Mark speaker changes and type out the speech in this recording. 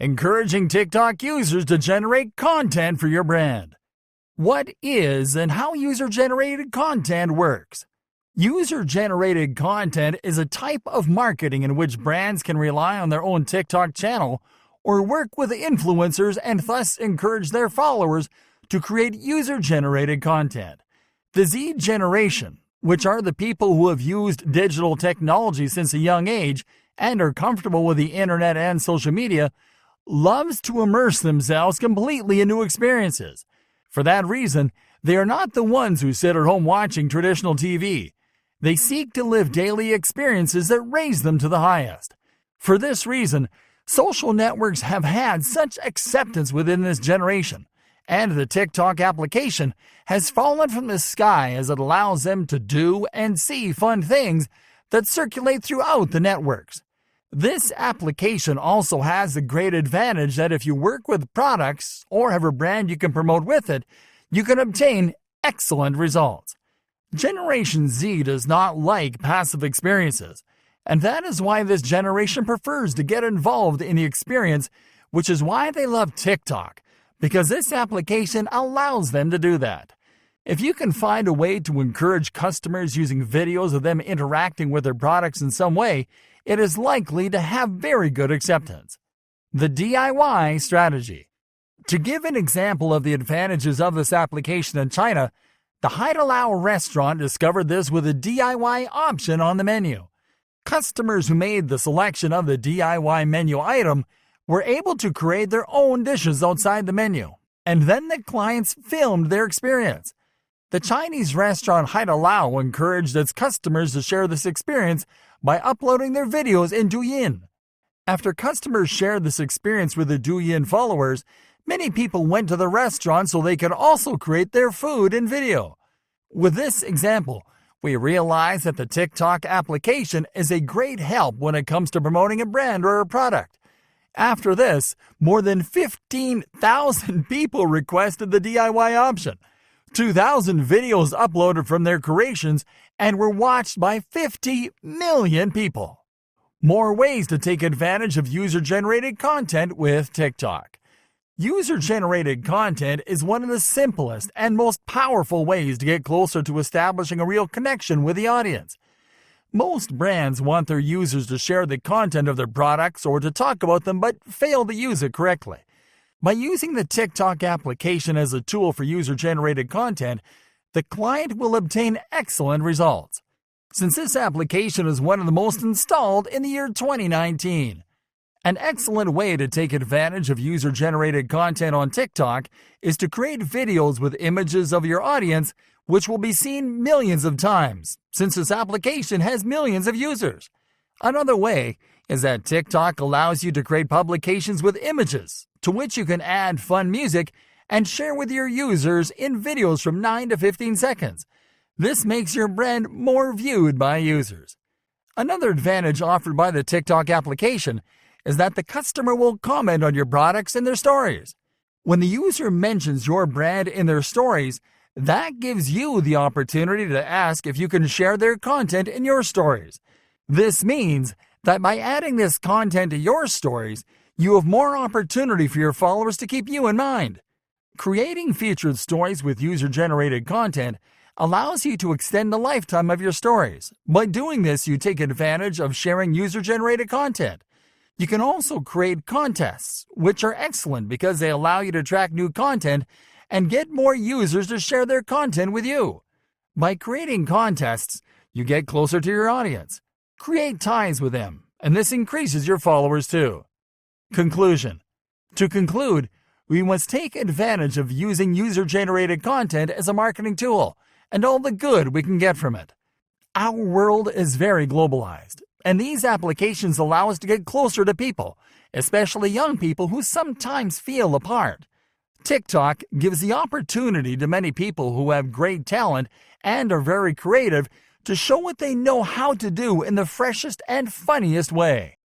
Speaker 1: encouraging TikTok users to generate content for your brand. What is and how user-generated content works? User-generated content is a type of marketing in which brands can rely on their own TikTok channel or work with influencers and thus encourage their followers to create user-generated content. The Z generation, which are the people who have used digital technology since a young age and are comfortable with the internet and social media, loves to immerse themselves completely in new experiences. For that reason, they are not the ones who sit at home watching traditional TV. They seek to live daily experiences that raise them to the highest. For this reason, social networks have had such acceptance within this generation, and the TikTok application has fallen from the sky as it allows them to do and see fun things that circulate throughout the networks. This application also has the great advantage that if you work with products or have a brand you can promote with it, you can obtain excellent results. Generation Z does not like passive experiences, and that is why this generation prefers to get involved in the experience, which is why they love TikTok, because this application allows them to do that. If you can find a way to encourage customers using videos of them interacting with their products in some way, it is likely to have very good acceptance. The DIY strategy. To give an example of the advantages of this application in China, the Haidilao restaurant discovered this with a DIY option on the menu. Customers who made the selection of the DIY menu item were able to create their own dishes outside the menu, and then the clients filmed their experience. The Chinese restaurant Haidilao encouraged its customers to share this experience by uploading their videos in Douyin. After customers shared this experience with the Douyin followers, many people went to the restaurant so they could also create their food in video. With this example, we realize that the TikTok application is a great help when it comes to promoting a brand or a product. After this, more than 15,000 people requested the DIY option. 2,000 videos uploaded from their creations and were watched by 50 million people. More ways to take advantage of user-generated content with TikTok. User-generated content is one of the simplest and most powerful ways to get closer to establishing a real connection with the audience. Most brands want their users to share the content of their products or to talk about them but fail to use it correctly. By using the TikTok application as a tool for user-generated content, the client will obtain excellent results. Since this application is one of the most installed in the year 2019. An excellent way to take advantage of user-generated content on TikTok is to create videos with images of your audience, which will be seen millions of times, since this application has millions of users. Another way is that TikTok allows you to create publications with images, to which you can add fun music and share with your users in videos from 9 to 15 seconds. This makes your brand more viewed by users. Another advantage offered by the TikTok application is that the customer will comment on your products in their stories. When the user mentions your brand in their stories, that gives you the opportunity to ask if you can share their content in your stories. This means that by adding this content to your stories, you have more opportunity for your followers to keep you in mind. Creating featured stories with user-generated content allows you to extend the lifetime of your stories. By doing this, you take advantage of sharing user-generated content. You can also create contests, which are excellent because they allow you to track new content and get more users to share their content with you. By creating contests, you get closer to your audience, create ties with them, and this increases your followers too. Conclusion. To conclude, we must take advantage of using user-generated content as a marketing tool and all the good we can get from it. Our world is very globalized, and these applications allow us to get closer to people, especially young people who sometimes feel apart. TikTok gives the opportunity to many people who have great talent and are very creative to show what they know how to do in the freshest and funniest way.